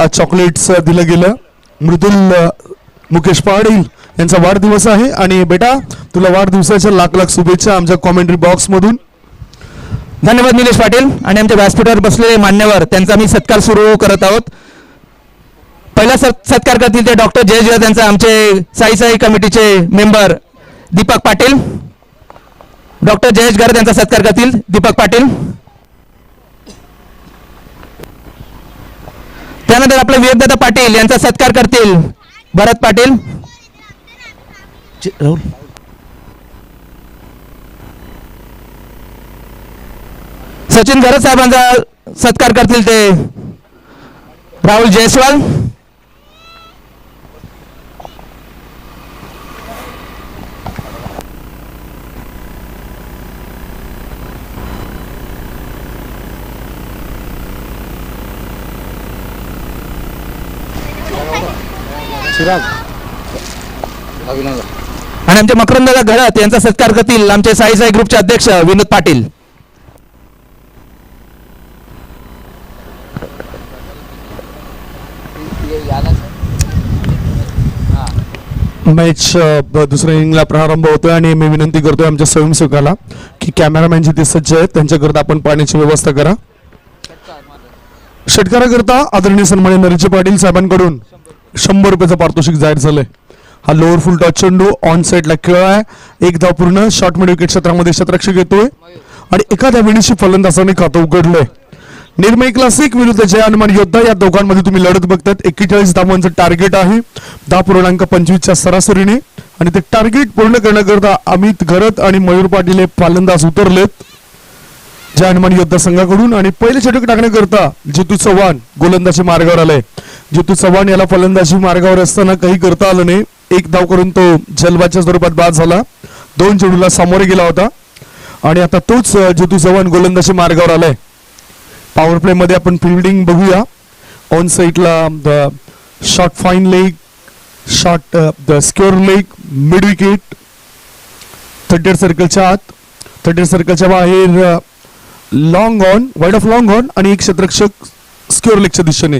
चॉकलेट्स दिलं गेलं. मृदुल मुकेश पाटील यांचा वाढदिवस आहे आणि बेटा तुला वाढदिवसाच्या लाख शुभेच्छा आमच्या कॉमेंट्री बॉक्स मधून. धन्यवाद निलेश पाटील. आणि आमच्या व्यासपीठावर बसलेले मान्यवर त्यांचा मी सत्कार सुरू करत आहोत. पहिला सत्कार करतील ते डॉक्टर जयेश त्यांचा आमचे साई कमिटीचे मेंबर दीपक पाटील. डॉक्टर जयेश गार त्यांचा सत्कार करतील दीपक पाटील. त्यानंतर आपले विवेकदादा पाटील यांचा सत्कार करतील भरत पाटील. सचिन घरत साहेबांचा सत्कार करतील ते राहुल जयस्वाल. आणि आमचे मकरंदादा घडत यांचा सत्कार करतील आमचे साई ग्रुपचे अध्यक्ष विनोद पाटील. मॅच दुसऱ्या इनिंगला प्रारंभ होतोय आणि मी विनंती करतोय आमच्या स्वयंसेवकाला की कॅमेरामॅन जिथे सज्ज आहेत त्यांच्याकरता आपण पाण्याची व्यवस्था करा. षटकाराकरता आदरणीय सन्माननीय नरेश पाटील साहेबांकडून 100 रुपयाचं पारितोषिक जाहीर झालंय. हा लोअर फुल टॉस चेंडू ऑन साईडला खेळ आहे. एक धाव पूर्ण. शॉर्ट मिड विकेट क्षेत्रामध्ये शतरक्षक येतोय आणि एका धावेनिशी फलंदाजाने खातं उघडलंय. निर्मय क्लासिक विरुद्ध जय हनुमान योद्धा या दोघांमध्ये तुम्ही लढत बघतात. 41 धावांचं टार्गेट आहे 10.25च्या सरासरीने आणि ते टार्गेट पूर्ण करण्याकरता अमित घरत आणि मयूर पाटील हे फलंदाज उतरलेत जय हनुमान योद्धा संघाकडून. आणि पहिले षटक टाकण्याकरता जितू चव्हाण गोलंदाजी मार्गावर आलाय. जितू चव्हाण याला फलंदाजी मार्गावर असताना काही करता आलं नाही. एक धाव करून तो जलबाच्या स्वरूपात बाद झाला. 2 चेंडूला सामोरे गेला होता आणि आता तोच जितू चव्हाण गोलंदाजी मार्गावर आलाय. पॉवर प्ले मध्ये आपण फिल्डिंग बघूया. ऑन साईडला short fine leg, short the secure leg, mid wicket, 30 सर्कलच्या आत, 30 सर्कलच्या बाहेर long on, wide of long on आणि एक क्षेत्ररक्षक स्क्युअर लेगच्या दिशेने.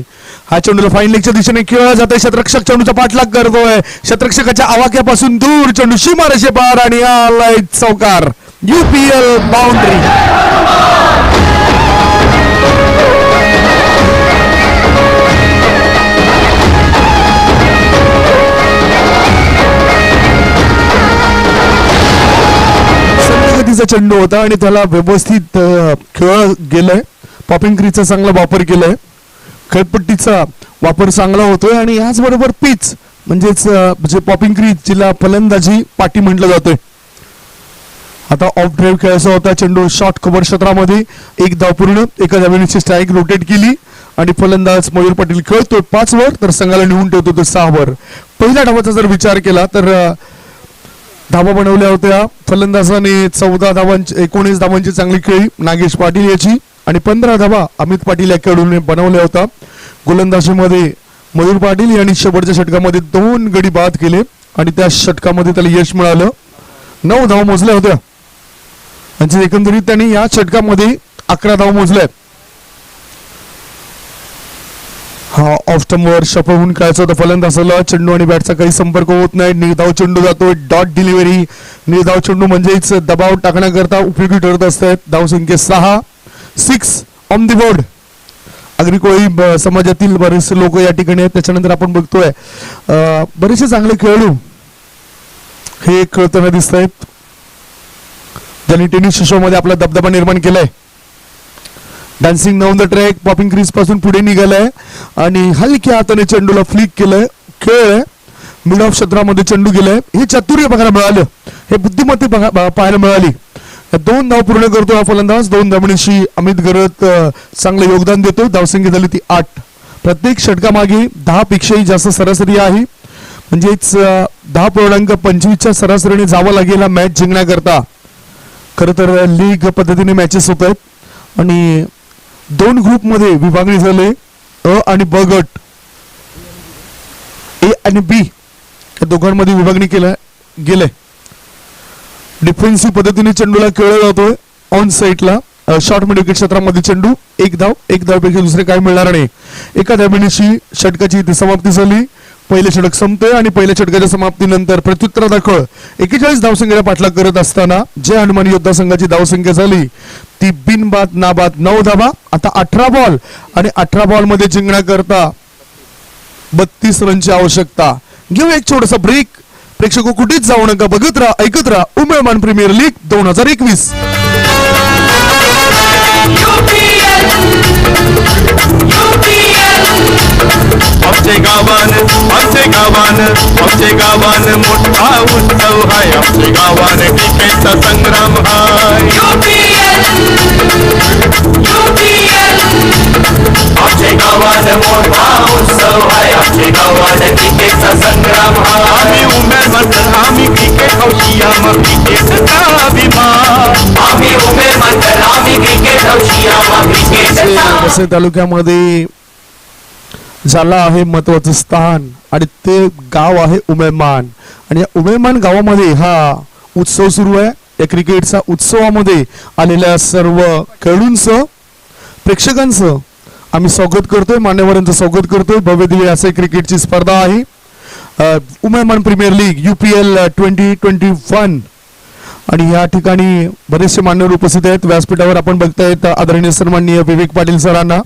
हा चेंडूला फाईन लेगच्या दिशेने खेळला जातोय. क्षेत्ररक्षक चेंडूचा पाठलाग करतोय. क्षेत्ररक्षकाच्या आवाक्यापासून दूर चेंडू सीमारेषे पार आणि आलाय चौकार. UPL boundary. पद्धतीचा चेंडू होता आणि त्याला व्यवस्थित खेळ गेलाय. पॉपिंग क्रीजचा चांगला वापर केलाय, खेळपट्टीचा वापर चांगला होतोय आणि याचबरोबर पिच म्हणजेच जे पॉपिंग क्रीज जिला फलंदाजी पाटी म्हटलं जातोय. आता ऑफ ड्राईव्ह खेळायचा होता चेंडू शॉर्ट कव्हर क्षेत्रामध्ये, एक धाव पूर्ण, एका धावेची स्ट्राईक रोटेट केली आणि फलंदाज मयूर पाटील खेळतोय 5 वर तर संघाला निवून ठेवतो तो 6 वर. पहिल्या डावाचा जर विचार केला तर धावा बनवल्या होत्या फलंदाजाने 14 धावांची 19 धावांची चांगली खेळी नागेश पाटील याची आणि 15 धावा अमित पाटील या खेळाडूने बनवल्या होत्या. गोलंदाजीमध्ये मयूर पाटील यांनी शेवटच्या षटकामध्ये 2 गडी बाद केले आणि त्या षटकामध्ये त्याला यश मिळालं. 9 धावा मोजल्या होत्या म्हणजे एकंदरीत त्यांनी या षटकामध्ये 11 धावा मोजल्या. हा ऑफ स्टंपवर शफल होऊन खेळायचा होता फलंदाजाला. चेंडू आणि बॅटचा काही संपर्क होत नाही. निर्धाव चेंडू जातोय, डॉट डिलिव्हरी. निर्धाव चेंडू म्हणजेच दबाव टाकण्याकरता उपयोगी ठरत असतात. धावसंख्या 6 on the board. Agri Koli समाजातील बरेचसे लोक या ठिकाणी आहेत. त्याच्यानंतर आपण बघतोय बरेचसे चांगले खेळाडू हे खेळताना दिसत आहेत ज्यांनी टेनिस शो मध्ये आपला दबदबा निर्माण केलाय. Dancing on the track popping crease पासून पुढे निघालाय आणि हलक्या हाताने चेंडूला फ्लिक केलंय. खेळ मिड ऑफ क्षेत्रामध्ये चेंडू गेलाय. हे चातुर्य बघायला मिळालं, हे बुद्धिमत्ता पाहायला मिळाली. 2 धाव पूर्ण करतो हा फलंदाज. 2 धावणीशी अमित गरत चांगलं योगदान देतो. धावसंख्या झाली ती 8. प्रत्येक षटकामागे 10 पेक्षाही जास्त सरासरी आहे म्हणजेच 10.25च्या सरासरीने जावं लागेल हा मॅच जिंकण्याकरता. खरं तर लीग पद्धतीने मॅचेस होत आहेत आणि 2 ग्रुपमध्ये विभागणी झाले. अ आणि ब गट, ए आणि बी या दोघांमध्ये विभागणी गेले. डिफेन्सिव्ह पद्धतीने चेंडूला खेळला जातोय. ऑन साईडला शॉर्ट मिड विकेट क्षेत्रामध्ये चेंडू 1 धाव, 1 धावपैकी दुसरे काय मिळणार नाही. एका धावणीशी षटकाची इथे समाप्ती झाली. पहिले षटक संपतोय आणि पहिल्या षटकाच्या समाप्तीनंतर प्रत्युत्तरादाखल 41 धावसंख्येला पाठलाग करत असताना जे हनुमान योद्धा संघाची धावसंख्या झाली ती बिनबाद नाबाद 9 धावा. आता 18 बॉल आणि 18 बॉल मध्ये जिंकण्याकरता 32 रनची आवश्यकता. घेऊ एक छोटासा ब्रेक. प्रेक्षक कुठेच जाऊ नका, बघत राहा, ऐकत राहा उमेळमान प्रीमियर लीग 2021. आमचे गावान मोठा उत्सव हाय. आमचे गावान क्रिकेटचा संग्राम हाय. आमचे गावान मोठा उत्सव हाय. आमचे गावान क्रिकेटचा संग्राम हाय. आम्ही उमेदवार आम्ही क्रिकेट हौशिया मग क्रिकेटचा अभिमान. आम्ही उमेदवार आम्ही क्रिकेट हौशिया मग क्रिकेटचा. वसई तालुक्यामध्ये झाला आहे महत्वाचं स्थान आणि ते गाव आहे उमेमान आणि या उमेमान गावामध्ये हा उत्सव सुरू आहे. या क्रिकेटचा उत्सवामध्ये आलेल्या सर्व खेळाडूंचं प्रेक्षकांचं आम्ही स्वागत करतोय, मान्यवरांचं स्वागत करतोय. भव्य दिव्य असे क्रिकेटची स्पर्धा आहे उमेमान प्रीमियर लीग UPL 2021 आणि या ठिकाणी बरेचसे मान्यवर उपस्थित आहेत. व्यासपीठावर आपण बघतायत आदरणीय सन्माननीय विवेक पाटील सरांना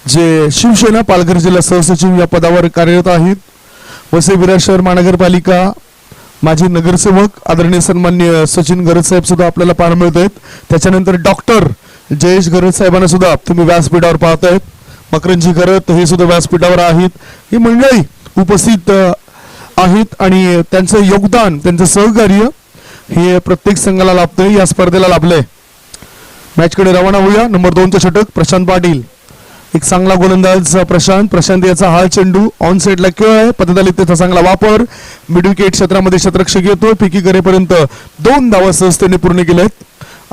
जे शिवसेना पालघर जिल्हा सहसचिव या पदावर कार्यरत आहेत. वसई विरार शहर महानगरपालिका माजी नगरसेवक आदरणीय सन्माननीय सचिन गरज साहेब सुद्धा आपल्याला पाहायला मिळत आहेत. त्याच्यानंतर डॉक्टर जयेश गरज साहेबांना सुद्धा तुम्ही व्यासपीठावर पाहतायत. मकरंजी गरत हे सुद्धा व्यासपीठावर आहेत. ही मंडळी उपस्थित आहेत आणि त्यांचं योगदान त्यांचं सहकार्य हे प्रत्येक संघाला लाभतंय, या स्पर्धेला लाभलंय. मॅचकडे रवाना होऊया. नंबर 2चं षटक प्रशांत पाटील, एक चांगला गोलंदाज प्रशांत याचा हा चेंडू ऑन साईडला खेळ आहे. पद्धतीने त्याचा चांगला वापर मिड विकेट क्षेत्रामध्ये शतरक्षक येतो. फेकी करेपर्यंत 2 धावा सहजतेने पूर्ण केल्यात.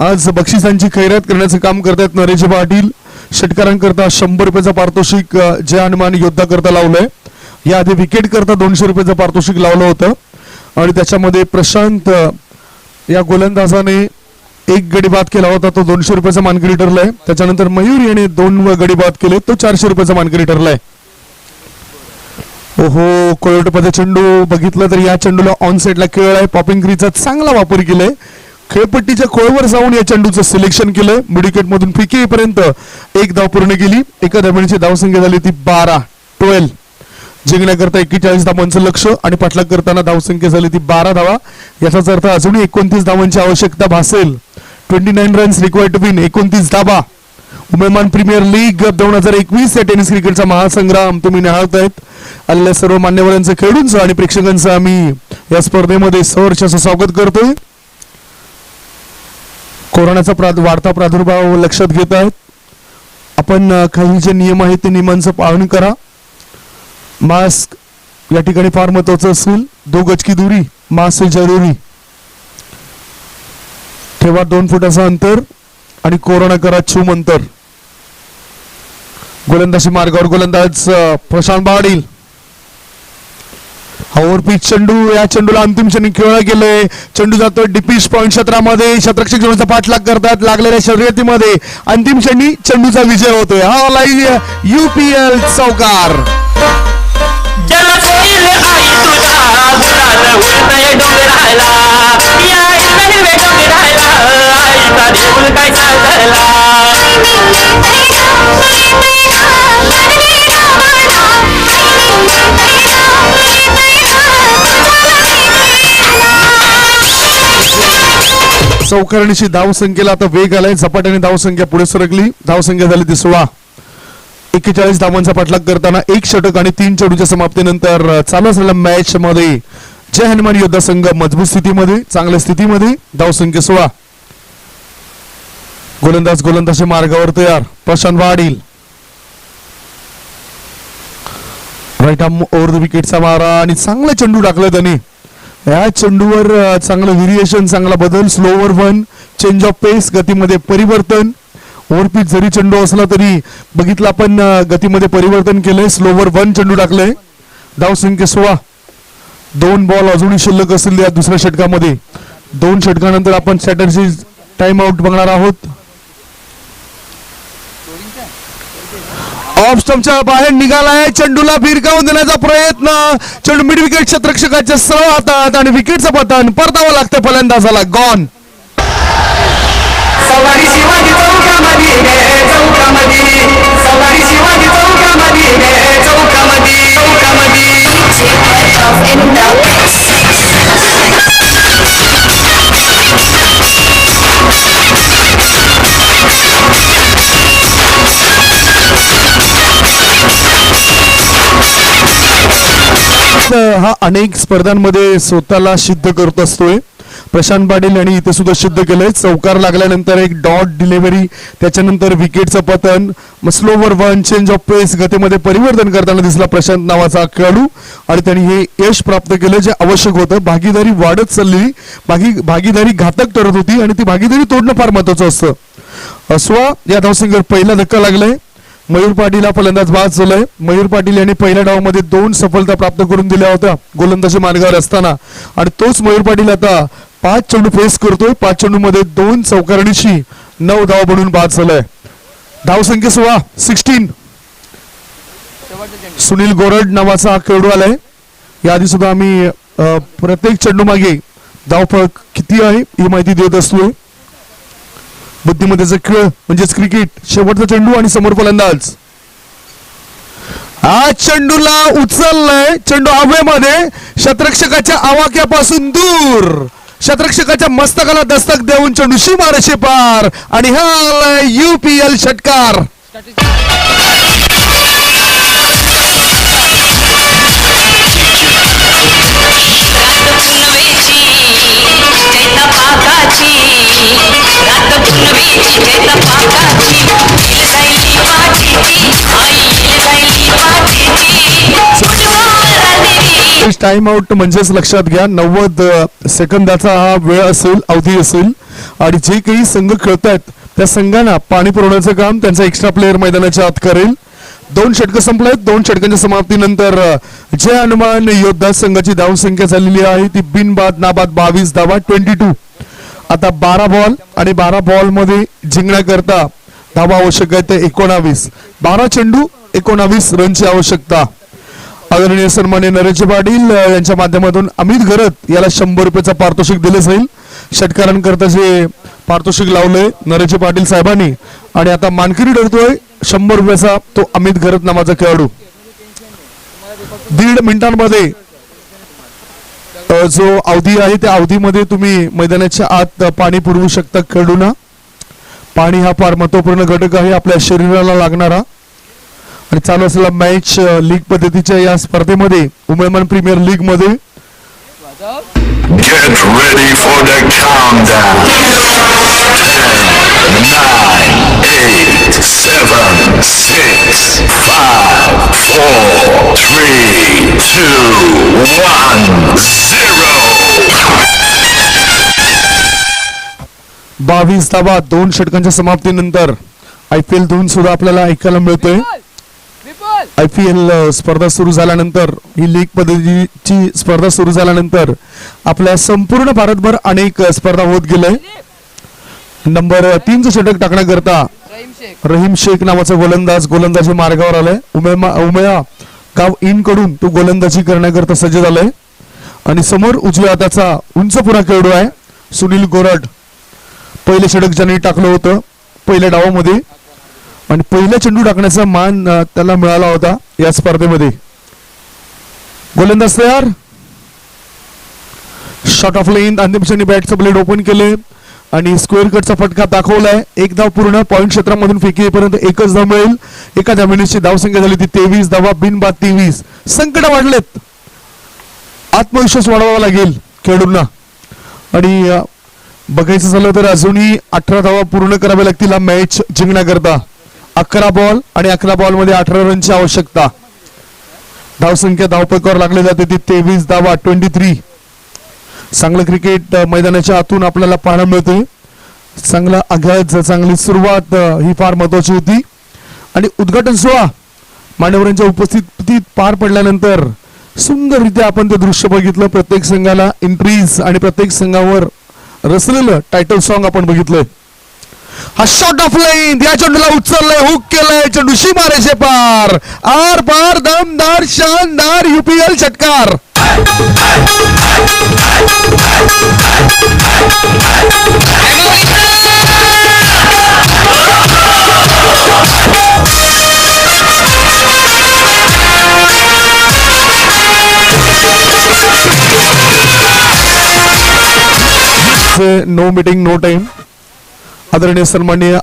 आज बक्षिसांची खैरात करण्याचे काम करतायत नरेश पाटील. षटकारांकरता 100 रुपयाचा पारितोषिक जय हनुमान योद्धा करता लावलंय. याआधी विकेट करता 200 रुपयाचं पारितोषिक लावलं होतं आणि त्याच्यामध्ये प्रशांत या गोलंदाजाने 1 गडी बाद केला होता, तो 200 रुपयाचा मानकरी ठरलाय. त्याच्यानंतर मयूर याने 2 गडी बाद केले, तो 400 रुपयाचा मानकरी ठरलाय. ओहो, कोळवटपदा चेंडू बघितलं तर या चेंडूला ऑन साईडला खेळ आहे. पॉपिंग क्रीजचा चांगला वापर केलाय. खेळपट्टीच्या खोळवर जाऊन या चेंडूचं सिलेक्शन केलं. मिड विकेट मधून फेकी येईपर्यंत 1 धाव पूर्ण केली. एका धावणीची धावसंख्या झाली ती 12. जिंकण्याकरता 41 धावांचं लक्ष आणि पाठलाग करताना धावसंख्या झाली ती 12 धावा. याचाच अर्थ अजूनही 29 धावांची आवश्यकता भासेल. 29 रन्स रिक्वायर्ड टू विन, 29 धावा. उमेमान प्रीमियर लीग 2021 या टेनिस क्रिकेटचा महासंग्राम तुम्ही निहाळतायत. आलेल्या सर्व मान्यवरांचं, खेळाडूंचं आणि प्रेक्षकांचं आम्ही या स्पर्धेमध्ये सहर्ष स्वागत करतोय. कोरोनाचा वाढता प्रादुर्भाव लक्षात घेत आहेत आपण काही जे नियम आहेत ते नियमांचं पालन करा. मास्क या ठिकाणी फार महत्वाचं असेल. 2 गज की दूरी, मास्क जरुरी. ठेवा 2 फुटाचं अंतर आणि कोरोना करा छूम अंतर. गोलंदाजी मार्गावर गोलंदाज प्रशांत पाटील. ओव्हरपिच चेंडू, या चेंडूला अंतिम क्षणी खेळला गेलंय. चेंडू जातोय डिपिश पॉइंट क्षेत्रामध्ये. क्षेत्ररक्षक चेंडूचा पाठलाग करतात. लागलेल्या शर्यतीमध्ये अंतिम क्षणी चेंडूचा विजय होतोय. हा लाईव्ह UPL चौकार. जल कोईल आई तुझा गुलाल उडतय डोंगराला या हिरवे डोंगराला आईचा देऊळ काय चालला चौकारणीची धावसंख्येला आता वेग आलाय. झपाट्याने धावसंख्या पुढे सरकली. धावसंख्या झाली ती 16. 41 धावांचा पाठलाग करताना 1 षटक आणि 3 चेंडूच्या समाप्तीनंतर चालू असलेल्या मॅच मध्ये जय हनुमान योद्धा संघ मजबूत स्थितीमध्ये, चांगल्या स्थितीमध्ये. धावसंख्या 16. गोलंदाजी मार्गावर तयार. Prashant Patil right arm over the विकेटचा मारा आणि चांगला चेंडू टाकला त्याने. या चेंडूवर चांगलं व्हेरिएशन, चांगला बदल. स्लोवर 1, चेंज ऑफ पेस, गतीमध्ये परिवर्तन. ओव्हरपिच जरी चेंडू असला तरी बघितलं आपण गतीमध्ये परिवर्तन केलंय. स्लोवर 1 चेंडू टाकलंय. धावसंख्या 16. 2 बॉल अजूनही शिल्लक असतील या दुसऱ्या षटकामध्ये. 2 षटकानंतर आपण स्ट्रॅटर्जी टाइम आउट बघणार आहोत. ऑफ स्टंपच्या बाहेर निघालाय. चेंडूला भिरकावून देण्याचा प्रयत्न. चेंडू मिड विकेट क्षेत्ररक्षकाच्या सरळ हातात आणि विकेटचं पतन. परतावं लागतं फलंदाजाला. गॉन. सवारी शिवाजी चौकामध्ये गे चौकामध्ये सवारी शिवाजी चौकामध्ये गे चौकामध्ये चौकामध्ये हा अनेक स्पर्धांमध्ये स्वतःला सिद्ध करत असतोय. प्रशांत पाटील यांनी इथे सुद्धा सिद्ध केलंय. चौकार लागल्यानंतर एक डॉट डिलिव्हरी, त्याच्यानंतर विकेटचं पतन, स्लोवर 1, चेंज ऑफ पेस, गतीमध्ये परिवर्तन करताना दिसला प्रशांत नावाचा खेळाडू आणि त्यांनी हे यश प्राप्त केलं जे आवश्यक होतं. भागीदारी वाढत चालली, भागीदारी घातक ठरत होती आणि ती भागीदारी तोडणं फार महत्वाचं असतं. अस्वा या धावसंख्येवर पहिला धक्का लागलाय. मयूर पाटील हा फलंदाज बाद झालाय. मयूर पाटील यांनी पहिल्या डावामध्ये 2 सफलता प्राप्त करून दिल्या होत्या गोलंदाजी मार्गावर असताना आणि तोच मयूर पाटील आता 5 चेंडू फेस करतोय. 5 चेंडू मध्ये 2 चौकारणीशी 9 धावा बनवून बाद झालाय. धावसंख्या 16. सुनील गोरड नावाचा हा खेळाडू आलाय. याआधी सुद्धा आम्ही प्रत्येक चेंडू मागे धावफलक किती आहे ही माहिती देत असतोय. बुद्धिमत्तेचा खेळ म्हणजेच क्रिकेट. शेवटचा चेंडू आणि समोर फलंदाज. हा चेंडूला उचललाय. चेंडू हवेमध्ये क्षेत्ररक्षकाच्या आवाक्यापासून दूर. क्षेत्ररक्षकाच्या मस्तकाला दस्तक देऊन चेंडू सीमारेषे पार आणि हा UPL षटकार. टाइम आउट म्हणजेच लक्षात घ्या 90 सेकंदाचा हा वेळ असेल, अवधी असेल आणि जे काही संघ खेळतात त्या संघांना पाणी पुरवण्याचं काम त्यांचा एक्स्ट्रा प्लेअर मैदानाच्या आत करेल. 2 षटकं संपलेत. 2 षटकांच्या समाप्तीनंतर जय हनुमान योद्धा संघाची धावसंख्या झालेली आहे ती बिनबाद नाबाद 22 धावा 22. आता 12 बॉल आणि 12 बॉल मध्ये जिंकण्याकरता धावा आवश्यक आहे ते 19. 12 चेंडू 19 रनची आवश्यकता. आदरणीय सन्मान्य नरेश पाटील यांच्या माध्यमातून अमित घरत याला 100 रुपयाचा पारितोषिक दिले जाईल. षटकारांकरता जे पारितोषिक लावलंय नरेश पाटील साहेबांनी आणि आता मानकरी ठरतोय 100 रुपयाचा तो अमित घरत नावाचा खेळाडू. 1.5 मिनिटांमध्ये जो अवधी आहे त्या अवधीमध्ये तुम्ही मैदानाच्या आत पाणी पुरवू शकता खेळाडूंना. पाणी हा फार महत्वपूर्ण घटक आहे आपल्या शरीराला लागणारा. आणि चालू असलेला मॅच लीग पद्धतीच्या या स्पर्धेमध्ये वुमेन प्रीमियर लीग मध्ये Get ready for the countdown. 10, 9, 8, 7, 6, 5, 4, 3, 2, 1, 0. 22 धावा 2 षटकांच्या समाप्तीनंतर IPL 2 सुद्धा आपल्याला ऐकायला मिळतोय. IPL स्पर्धा सुरू झाल्यानंतर ही लीग पद्धतीची स्पर्धा सुरू झाल्यानंतर आपल्या संपूर्ण भारतभर अनेक स्पर्धा होत गेले. नंबर 3 षटक टाकण्याकरता रहीम शेख नावाचा गोलंदाजी मार्गावर आलाय. उमया गाव इन कडून तो गोलंदाजी करण्याकरता सज्ज झालाय. आणि समोर उजव्या हाताचा उंच पुरा खेळाडू आहे सुनील गोरड. पहिले षटक ज्यांनी टाकलं होतं पहिल्या डावामध्ये आणि पहिला चेंडू टाकण्याचा मान त्याला मिळाला होता या स्पर्धेमध्ये. गोलंदाज तयार. शॉट ऑफ लेंथ अंतिम क्षणी बॅटचं ब्लेड ओपन केले आणि स्क्वेअर कटचा फटका दाखवलाय. 1 धाव पूर्ण. पॉईंट क्षेत्रामधून फेकीपर्यंत एकच धाव मिळेल. एका धावसंख्येची धावसंख्या झाली ती 23 धावा बिनबाद 23. संकट वाढलेत. आत्मविश्वास वाढवावा लागेल खेळाडूंना. आणि बघायचं झालं तर अजूनही 18 धावा पूर्ण कराव्या लागतील हा मॅच जिंकण्याकरता. 11 बॉल आणि 11 बॉल मध्ये 18 रनची आवश्यकता. धावसंख्या धावपैकावर लागली जाते ती 23 धावा 23. चांगलं क्रिकेट मैदानाच्या आतून आपल्याला पाहायला मिळते. चांगला आघात चांगली सुरुवात ही फार महत्वाची होती. आणि उद्घाटन सोहळा मान्यवरांच्या उपस्थितीत पार पडल्यानंतर सुंदररित्या आपण ते दृश्य बघितलं. प्रत्येक संघाला एंट्रीज आणि प्रत्येक संघावर रचलेलं टायटल सॉन्ग आपण बघितलंय. हा शॉट ऑफ लाईन या चेंडूला उचललाय हुक केलाय चेंडू सीमारेषे पार आर पार दमदार शानदार UPL षटकार. No meeting no time. आदरणीय सन्माननीय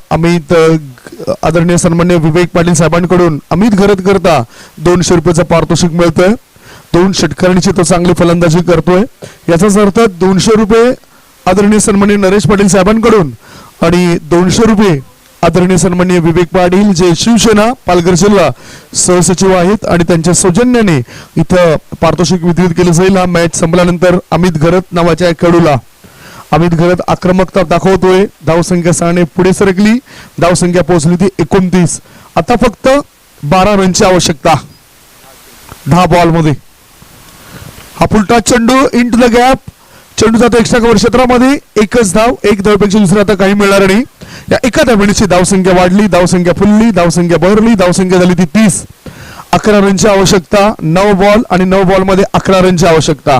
विवेक पाटील साहेबांकडून अमित घरत करता 200 रुपयाचं पारितोषिक मिळतंय. 2 षटकांची तो चांगली फलंदाजी करतोय. याचाच अर्थ 200 रुपये आदरणीय सन्माननीय नरेश पाटील साहेबांकडून आणि 200 रुपये आदरणीय सन्माननीय विवेक पाटील जे शिवसेना पालघर जिल्हा सहसचिव आहेत आणि त्यांच्या सौजन्याने इथं पारितोषिक वितरित केलं जाईल. हा मॅच संपल्यानंतर अमित घरत नावाच्या खेळाडूला अमित घरत आक्रमकता दाखवतोय. धावसंख्या 6 पुढे सरकली. धावसंख्या पोहोचली ती 29. आता फक्त 12 रनची आवश्यकता 10 बॉल मध्ये. हा फुलटा चेंडू इन टू द गॅप. चेंडू जातो एक्स्ट्रा कव्हर क्षेत्रामध्ये. एकच धाव. एक धावपेक्षा दुसरा आता काही मिळणार नाही. या एका धावणीची धावसंख्या वाढली. धावसंख्या फुलली. धावसंख्या भरली. धावसंख्या झाली ती 30. 11 रनची आवश्यकता. 9 बॉल आणि 9 बॉल मध्ये 11 रनची आवश्यकता.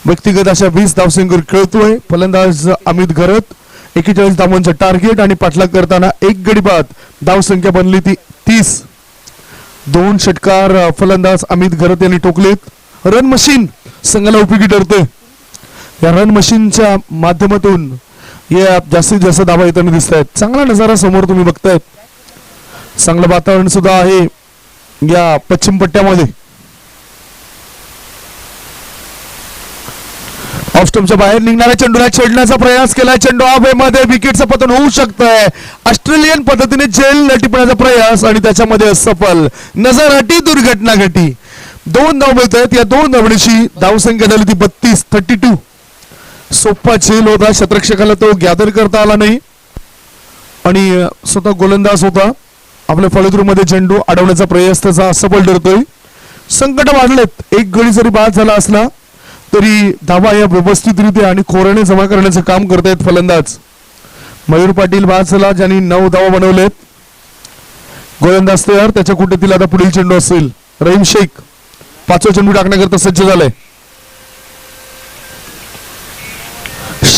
व्यक्तिगत अशा 20 धावसंख्येवर खेळतोय फलंदाज अमित घरत. 41 धावांचं टार्गेट आणि पाठलाग करताना 1 गडी बाद. धावसंख्या बनली ती 30. 2 षटकार फलंदाज अमित घरत यांनी टोकलेत. रन मशीन संघाला उपयोगी ठरते. या रन मशीनच्या माध्यमातून या जास्तीत जास्त धावा येताना दिसत आहेत. चांगला नजारा समोर तुम्ही बघतायत. चांगलं वातावरण सुद्धा आहे या पश्चिम पट्ट्यामध्ये. ऑफ स्टंपच्या बाहेर निघणाऱ्या चेंडूला छेडण्याचा प्रयास केला. चेंडू हवेमध्ये विकेटचं पतन होऊ शकतंय. ऑस्ट्रेलियन पद्धतीने झेल टिपण्याचा प्रयास आणि त्याच्यामध्ये असफल. नजर हटी दुर्घटना घटी. 2 धाव मिळत आहेत. या 2 धावणीची धावसंख्या झाली ती 32 32. सोपा झेल होता. शतरक्षकाला तो गॅदर करता आला नाही आणि स्वतः गोलंदाज होता. आपल्या फळीतूर मध्ये चेंडू अडवण्याचा प्रयास त्याचा असफल ठरतोय. संकट वाढलेत. 1 गडी जरी बाद झाला असला तरी धावा या व्यवस्थितरित्या आणि खोऱ्याने जमा करण्याचं काम करतायत फलंदाज. मयूर पाटील बाद झाला ज्यांनी 9 धावा बनवलेत. गोलंदाज तयार. त्याच्या कुठेतील आता पुढील चेंडू असेल. रहीम शेख 5वा चेंडू टाकण्याकरता सज्ज झालाय.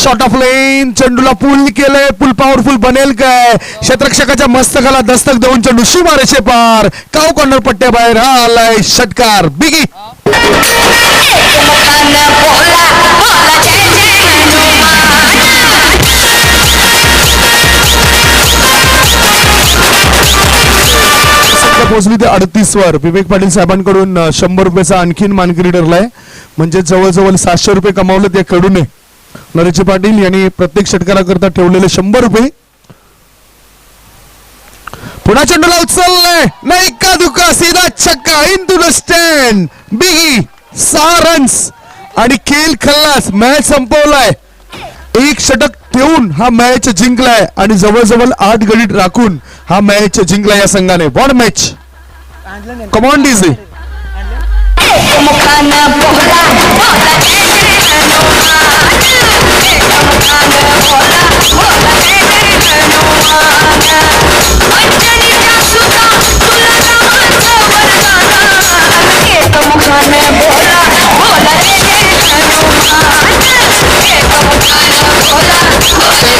शॉट ऑफ लेन, चेंडूला पुल केलंय, पुल पॉवरफुल बनेल काय? क्षेत्ररक्षकाच्या मस्तकाला दस्तक देऊन चेंडू सीमारेषे पार, काव कॉर्नर पट्ट्या बाहेर आलाय षटकार. बिगी पोहोचली ते 38 वर. विवेक पाटील साहेबांकडून 100 रुपयाचा आणखीन मानकरी ठरलाय, म्हणजे जवळजवळ 700 रुपये कमावले त्या खेळूने. नरेश पाटील यांनी प्रत्येक षटकाराकरता ठेवलेले 100 रुपये. पुन्हा चेंडूला उचललाय, नाही का दुका, सीधा छक्का इन टू द स्टँड. बिगी 6 रन्स आणि खेळ खल्लास. मॅच संपवलाय. एक षटक ठेवून हा मॅच जिंकलाय आणि जवळजवळ 8 गडी राखून हा मॅच जिंकला या संघाने. What match, come on DJ.